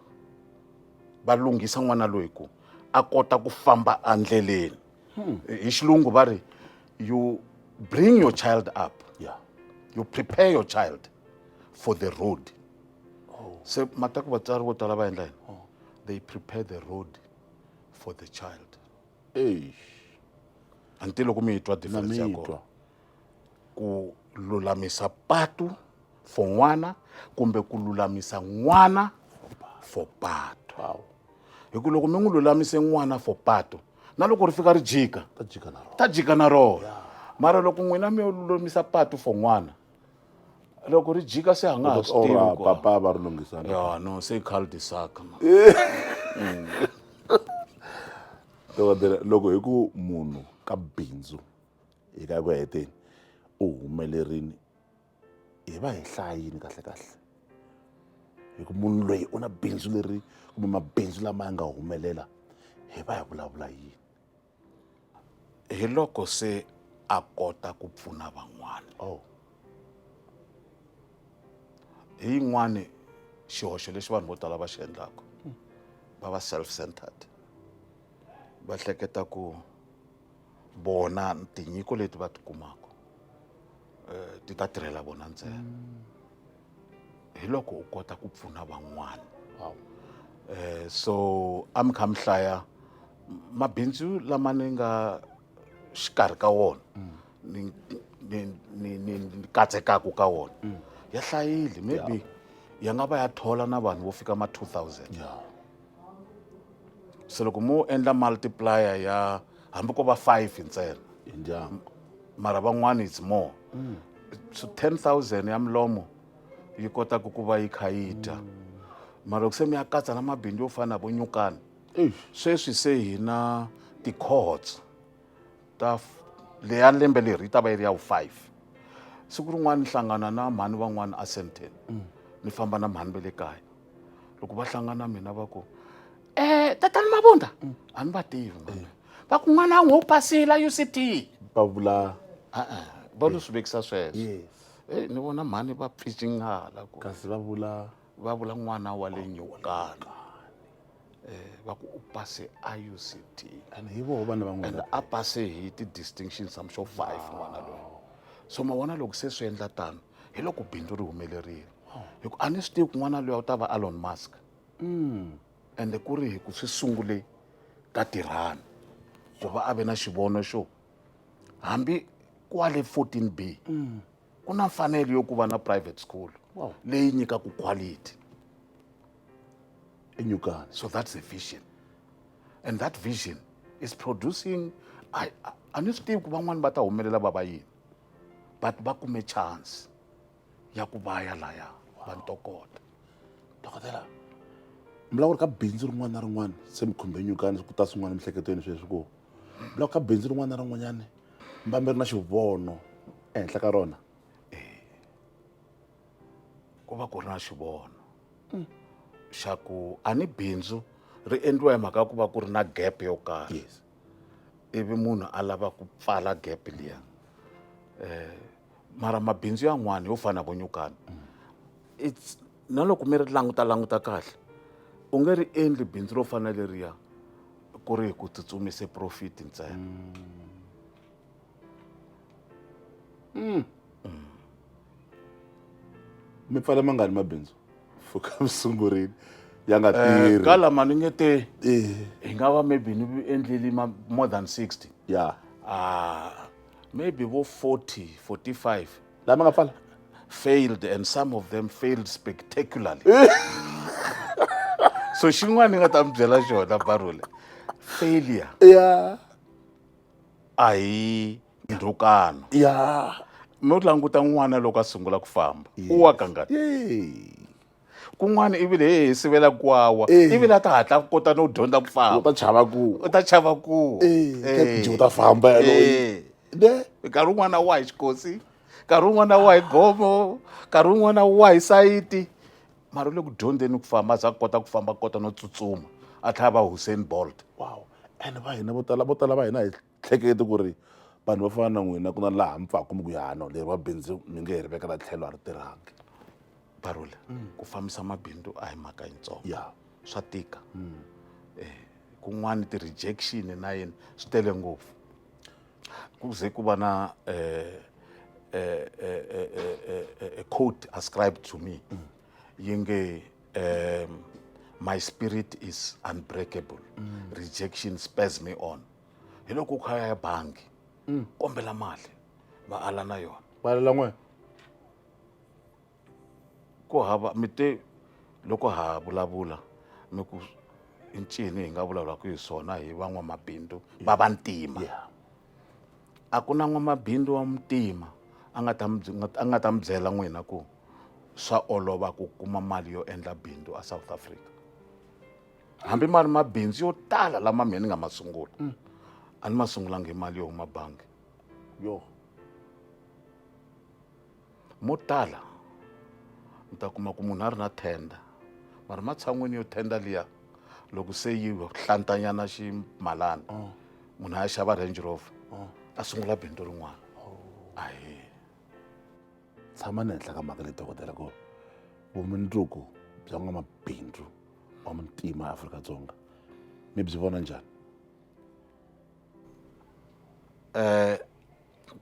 va lunghisa n'wana loyi ku a kota ku famba andleleni hi xilungu va ri you bring your child up you prepare your child for the road se mata ku vatswari vo tala va endla yini they prepare the road for the child anti loko mi twa difference ya kona ku lulamisa patu for n'wana kumbe ku lulamisa n'wana for patu hi ku loko mi n'wi lulamise n'wana for patu na loko ri fika ri jika ta jika na rona mara loko n'wina mi lulamisa patu for n'wana loko ri jika se a nga ha swi tivi papa va ri lunghisana no se cul de sac loko hi ku munhu ka bindzu hi ka ku heteni u humelerini hi va hi hlayini kahle hi ku munhu loyi u na bindzu leri kumbe mabindzu lama ya nga humelela hi va hi vulavula yini hi loko se a kota ku pfuna van'wana hi yin'wani xihoxo lexi vanhu vo tala va xi endlaka va va self-centered va hleketa ku bona tinyiko leti va ti kumaka ti ta tirhela vona ntsena hi loko u kota ku pfuna van'wana so a mi kha mi hlaya mabindzu lama ni nga xikarhi ka wona ni katsekaka ka wona ya hlayile maybe ya nga va ya thola na vanhu vo fika ma 2000 se loko mo endla multiplier ya hambi ko va 5 ntsena mara van'wana it's more so 10,000 ya milomo yi kota ku va yi kha yi dya mara loko se mi ya katsa na mabindzu yo fana na vo nyukani sweswi se hi na ti-cohorts ta leya lembe leri yi ta va yi ri ya vu 5 siku rin'wana ni hlangana na mhani van'wana a Sandton ni famba na mhani va le kaya loko va hlangana na mina va ku tatani Mabunda a ni va tivi mani va ku n'wana n'we u pasile UCT va vula va lo swi vekisa sweswo yes ni vona mhani va pfingala ku kasi va vula n'wana wa le Nyokana va ku u pase a UCT and hi voho vana and van'wana a pase hi ti-distinctions I'm sure 5 n'wana loyi so ma vona loko se swi endla tano hi loko bindzu ri humelerile hi ku a ni swi tivi ku n'wana loyi a ta va Elon Musk ende ku ri hi ku swi sungule ka tirhani ku va a ve na xivono xo hambi kwale 14B ku na mfanelo yo ku va na private school leyi nyikaku quality enyukana so that's the vision and that vision is producing a ni swi tivi ku van'wani va ta humelela va va yini but va kume chance ya ku va ya laya va ntokota dokotela mi vulavula ka bindzu rin'wana na rin'wana se mi khumbe nyukana ku ta swin'wana emiehleketweni sweswi ku vulavula ka bindzu rin'wana na rin'wanyana mi va mi ri na xivono ehenhla ka rona ku va ku ri na xivono xa ku a ni bindzu ri endliwa hi mhaka ya ku va ku ri na gap yo karhi yes ivi munhu a lava ku pfala gap liya mara mabindzu yan'wana yo fana vo Nyukana it's na loko mi ri languta kahle u nge ri endli bindzu ro fana leriya ku ri hi ku tsutsumise profit ntsena mi pfale mangani mabindzu fuka mi sungurile ya nga tirhi ka lama ni nge te hi nga va maybe ni endleli more than 60 ya maybe vo 40 45 lama nga pfala failed and some of them failed spectacularly so xin'wana ni nga ta mi byela xona Barule failure ya a hi ndhukano ya no languta n'wana loko a sungula ku famba u wa kangani kun'wana ivile hi sivela kwawa ivile a ta hatla kota no dyondza ku u famba ta chava ku u ta chava ku u ta famba yaloyi ne nkarhi wun'wana wa hi xikosi nkarhi wun'wana wa hi gomo nkarhi wun'wana wa hi sayiti mara u le ku dyondzeni ku famba za kota ku famba kota no tsutsuma a tlhela va Usain Bolt wow and va hina vo tala va hina hi hlekete ku ri vanhu va fana na n'wina ku na laha mi pfaka mi ku yano leri va bindzu mi nge hi ri vekela tlhelo a ri tirhangi Barule ku fambisa mabindzu a hi mhaka yitsongo ya swa tika kun'wana ti-rejection na yini swi tele ngopfu ku ze ku va na a quote ascribed to me yi nge my spirit is unbreakable rejection spurs me on hi loko u kha ya bangi kombela mali va ala na yona valela n'we ku hava mi te loko ha vulavula mi ku i ncini hi nga vulavulaka hi swona hi van'wamabindzu va vantima a ku na n'wamabindzu wa muntima a nga ta mi byela n'wina ku swa olova ku kuma mali yo endla bindzu a South Africa hambi ma ri mabindzu yo tala lama mina ni nga ma sungula a ni ma sungulanga hi mali yo huma bangi yo mo tala mi ta kuma ku munhu a ri na tenda mara matshan'wini yo tenda liya loko se yi hlantanyana ximalana munhu a ya xava Range Rover a sungula bindzu rin'wana ahi tshama ni henhla ka mhaka leyi dokotela ku vumundzuku bya n'wamabindzu wa muntima eAfrika-Dzonga mi byi vona njhani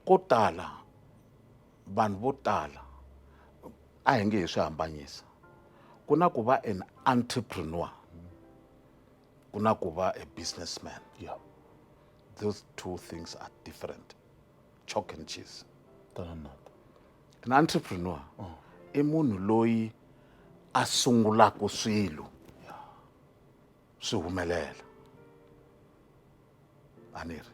ko tala vanhu vo tala a hi nge hi swi hambanyisa ku na ku va an entrepreneur ku na ku va a businessman those two things are different chalk and cheese an entrepreneur i munhu loyi a sungulaka swilo swi humelela a ni ri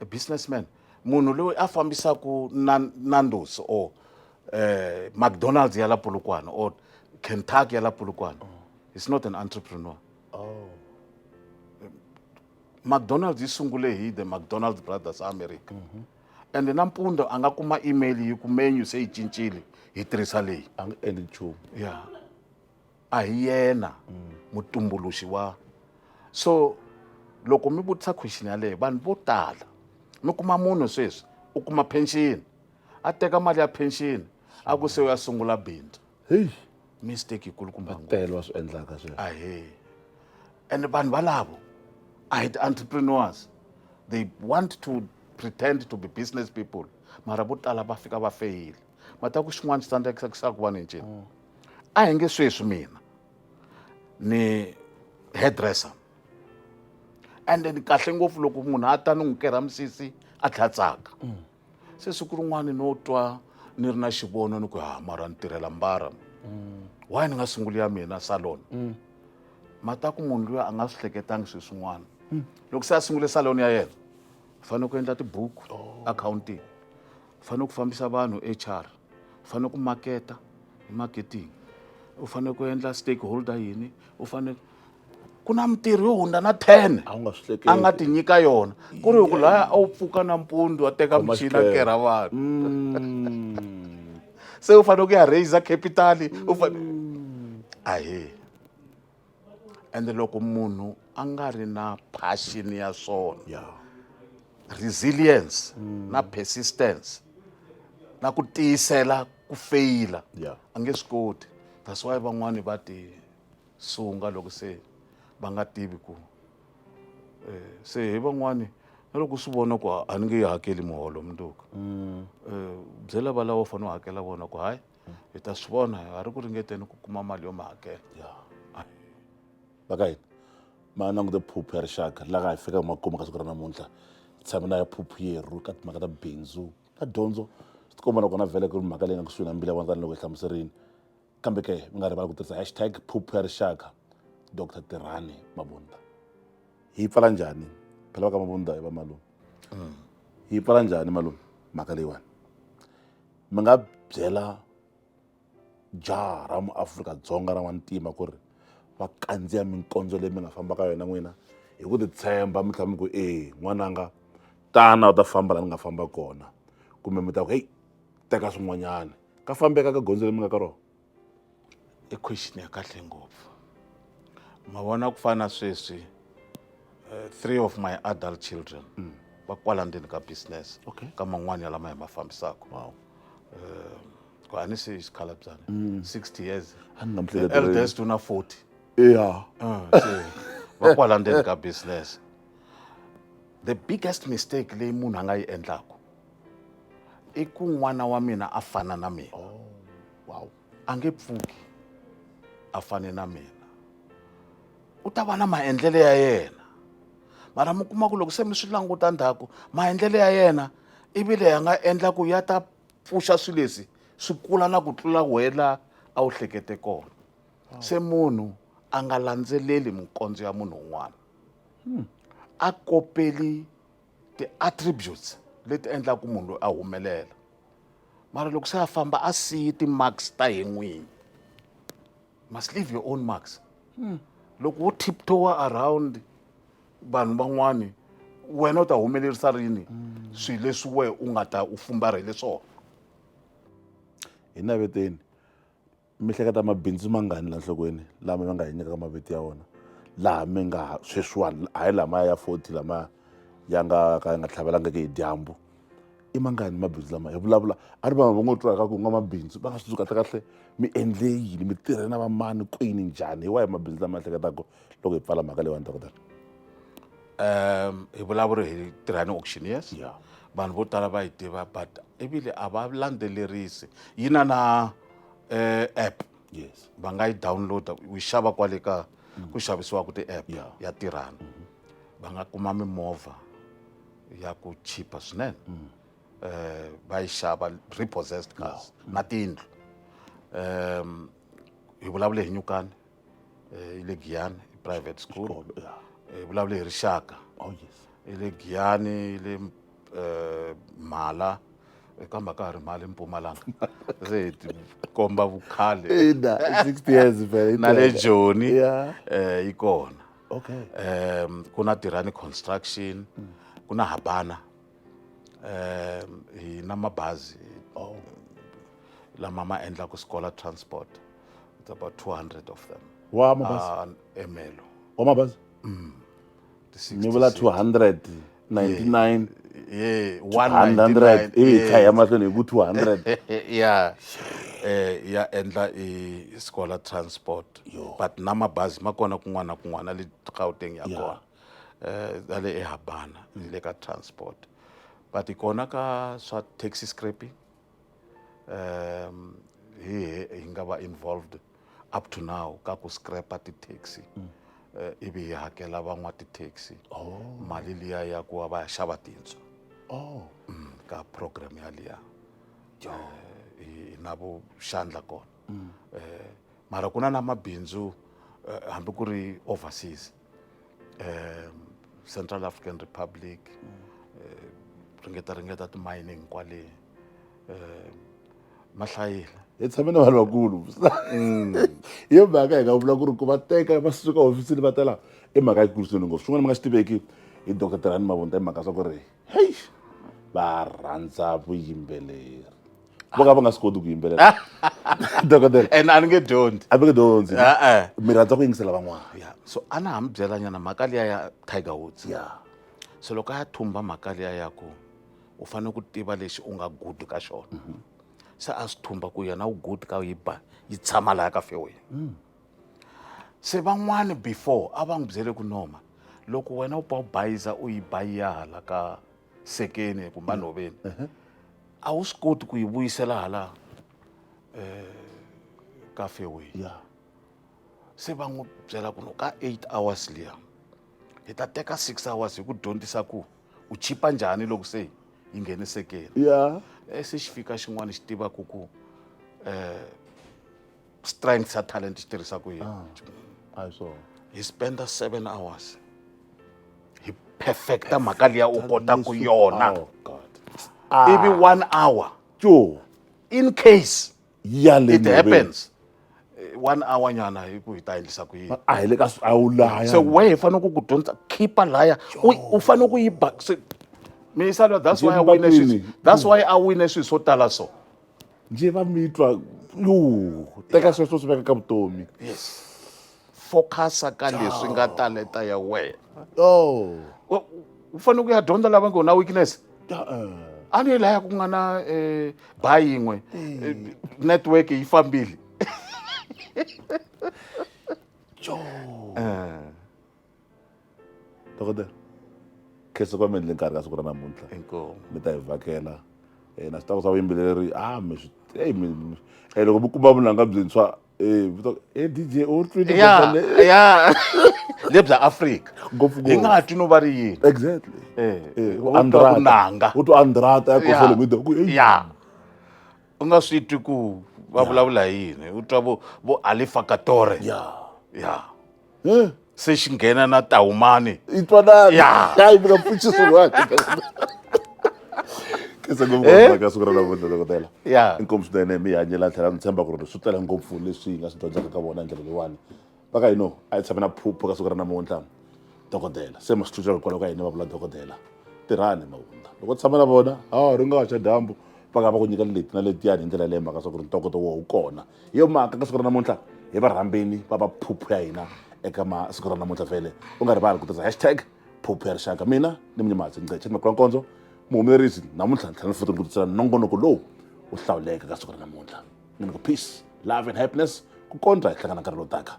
a businessman munhu loyi a fambisaku Nando's or McDonald's ya la Polokwane or Kentucky ya la Polokwane is not an entrepreneur McDonald's yi sungule hi the McDonald's Brothers America and nampundzu a nga kuma email yi ku menu se yi cincile hi tirhisa leyi a nge endli nchumu a hi yena mutumbuluxi wa So loko mi vutisa question yaleyo vanhu vo tala mi kuma munhu sweswi u kuma pension a teka mali ya pension a ku se u ya sungula bindzu Hey, mistake yikulukumba ngopfu tele va swi endlaka sweswo. ahe and vanhu valavo a hi ti-entrepreneurs they want to pretend to be business people mara vo tala va fika va feyile ma ta ku xin'wana xi tsandzekisa ku va ni ncini a hi nge sweswi mina ni hairdresser and then kahle ngopfu loko munhu a ta ni n'wi kerha misisi a tlha tsaka se siku rin'wana no twa ni ri na xivono ni ku mara ni tirhela mbara why ni nga sunguli ya mina salon ma ta ku munhu loyi a nga swi hleketangi swilo swin'wana loko se a sungule salon ya yena u fanele ku endla tibuku accounting u fanele ku fambisa vanhu HR u fanele ku maketa hi marketing u fanele ku endla stakeholder yini u fanele ku na mitirho yo hundza na 10 A wu nga swi hleketi. a nga ti nyika yona ku ri ku laya a wu pfuka nampundzu a teka Khoma michini a xikere. kerha vanhu se u fanele ku ya raise capital u ahe ende loko munhu a nga ri na passion ya swona Yeah. resilience na persistence na ku tiyisela ku feyila Yeah. a nge swi koti that's why van'wani va ti sunga loko se va nga tivi ku se hi van'wani na loko swi vona ku a ni nge yi hakeli muholo mundzuku byela va lava u fanele u hakela vona ku hayi hi ta swi vona ha ri ku ringeteni ku kuma mali yo mi hakela Vaka hina ma langute Phuphu ya rixaka laha hi fikaka makumu ka siku ra namuntlha hi tshame na ya Phuphu yerhu ka timhaka ta bindzu ta dyondzo swi tikomba nakona vhele ku ri mhaka leyi nga kusuhi na mbila vona tanihiloko hi hlamuserini kambe ke mi nga rivali ku tirhisa hashtag Phuphu ya rixaka Dr Tirani Mabunda hi pfala njhani phela va ka Mabunda hi va malume hi pfala njhani malume mhaka leyiwani mi nga byela jaha ra muAfrika-Dzonga ra n'wantima ku ri va kandziya minkondzo leyi mi nga famba ka yona n'wina hi ku titshemba mi tlhela mi ku n'wananga tana u ta famba laha ni nga famba kona kumbe mi ta ku heyi teka swin'wanyana ka fambeka ka gondzo leyi mi nga ka rona i question ya kahle ngopfu ma vona ku fana na sweswi 3 of my adult children va kwala ndzeni ka business Okay. ka man'wani ya lama hi ma fambisaka wow ku a ni se xikhalabyaza 60 years a ni nga mi the hleketeli eldest una 40 ya se va kwala ndzeni ka business the biggest mistake leyi munhu a nga yi endlaku i ku n'wana wa mina a fana na mina wow a nge pfuki a fane na mina u ta va na maendlelo ya yena mara mi kuma ku loko se mi swi languta ndzhaku maendlelo ya yena ivile ya nga endla ku ya ta pfuxa swilo leswi swi kula na ku tlula wena a wu hlekete kona se munhu a nga landzeleli minkondzo ya munhu un'wana a kopeli ti-attributes leti endlaku munhu loyi a humelela mara loko se a famba a siyi ti-marks ta hi n'winyi must leave your own marks loko wo tiptoe around vanhu van'wani wena u ta humelerisa rini swilo leswi wehe u nga ta u fumbarhele swona hi naveteni mi hleketa mabindzu mangani laha nhlokweni lama mi nga hi nyikaka maviti ya wona laha mi nga sweswiwani hayi lamaya ya 40 lamaya ya nga ka ya nga tlhavelangiki hi dyambu i mangani mabindzu lama hi vulavula a ri vanhu va ngo twaka ku nga mabindzu va nga swi kahle kahle mi endle yini mi tirhe na vamani kwini njhani hi wahi mabindzu lama ehleketaka loko hi pfala mhaka leyiwani dokotela hi vulavuri hi tirhani auctioneers Yeah. vanhu vo tala va yi tiva but ivile a va landzelerisi yi na app yes va nga yi downloada u yi xava kwale ka ku xavisiwaku ti-app Yeah. ya tirhani va nga kuma mimovha ya ku chipa swinene va yi xava repossessed cars na tiyindlu hi vulavule hi Nyukani hi le Giyani hi private school yeah. hi vulavule hi Rixaka oh yes hi le Giyani hi le Mhala kambe ka ha ri Mhala eMpumalanga se hi ti komba vukhale ina 60 years vele na le Joni yeah yi kona okay ku na tirhani construction ku na Habana hi na mabazi oh lama ma endlaku scholar transport it's about 200 of them wa mabazi Emelo wa mabazi ni vula 299 yeah 100 kaya mahlweni hi ku 200 yeah ya endla iskola transport but na mabazi ma kona kun'wana na kun'wana le Gauteng ya kona dale eHabana ni le ka transport but ikona ka swa taxi scraping hi nga va involved up to now ka ku scrapa ti taxi ivi hi hakela van'wa ti taxi mali liya ya ku va ya xava tintswa ka program ya liya na vu xandla kona mara kuna na mabindzu hambi ku ri overseas Central African Republic ringeta ti mining kwale mahlayile hi tshame na vanhu vakulu hi yo mhaka hi nga vula ku ri ku va teka va suka hofisini va tela i mhaka yikulu swinene ngopfu swin'wana mi nga swi tiveki hi dokotelani mavunta hi mhaka swa ku ri hey va rhandza vuyimbeleri vo ka va nga swi koti ku yimbelela dokotela and a ni nge dyondzi a mi nge dyondzi mi rhandza ku yingisela van'wana so a na ha mi byela nyana mhaka liya ya Tiger Woods so loko a ya thumba mhaka liya ya ku u fanele ku tiva lexi u nga good ka xona se a swi thumba ku yena u good ka yi ba yi tshama laha ka fairway se van'wani before a va n'wi byele ku noma loko wena u pa u bayiza u yi bayiya hala ka sekeni kumbe nhoveni a wu swi koti ku yi vuyisela hala ka fairway se va n'wi byela ku no ka 8 hours liya hi ta teka 6 hours hi ku dyondzisa ku u chipa njhani loko se yi nghene sekeni se xi fika xin'wana xi tiva ku strength ya talent xi tirhisa ku yini hi spenda 7 hours hi perfecta mhaka liya u kota ku yona ivi 1 hour in case it happens 1 hour nyana hi ku hi ta endlisa ku yini a hi le ka a wu laya so we hi fanele ku dyondza khipa laya u fanele ku yi ba Misalo, that's why I win swilo swo tala so nje va mitwa teka sweswo swi veka ka vutomi focusa ka leswi nga talenta ya wena u fanele ku ya dyondza lava ngo na weakness a ni laya ku nga na ba yin'we network yi fambile dokotela khensa kwa mi endle nkarhi ka siku ra namuntlha mi ta hi vhakela na switako swa vuyimbeleri loko mi kuma vunanga byintshwa DJ u twile lebya Afrika hi nga ha twi no va ri yini exactly kunanga u twa andrata ya kosele mi ku u nga swi twi ku va vulavula yini u twa vo Alifa Katore se xi nghena na Tahumani i twanana hayi mi nga pfuxi swin'wana khensa ngopfu ka siku ra namuntlha dokotela inkomu swinene mi hanyela tlhela ni tshemba ku ri swi tele ngopfu leswi hi nga swi dyondzaka ka vona hi ndlela leyiwani va ka hino a hi tshame na Phuphu ka siku ra namuntlha dokotela se ma swi twisa kwalaho ka hina va vula dokotela tirhani mavundla loko tshama na vona ri nga xa dyambu va nga va ku nyika leti na letiyani hi ndlela leyi mhaka swa ku ri ntokoto wo wu kona hi yo mhaka ka siku ra namuntlha hi varhambeni va va Phuphu ya hina eka masiku ra namuntlha vhele u nga rivali ku tirhisa #Phuphu ya rixaka mina ni munyamadzi Ngqeche Makwalakondzo muhumelerisi namuntlha ntlhela ni futhi ni ku tisela nongonoko lowu wu hlawuleka ka siku ra namuntlha ni ku peace love and happiness ku kondza hi hlangana nkarhi lowu taka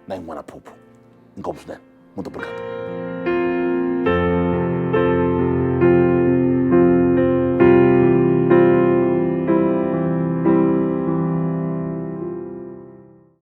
na yin'wana Phuphu inkomu swinene mutobrigado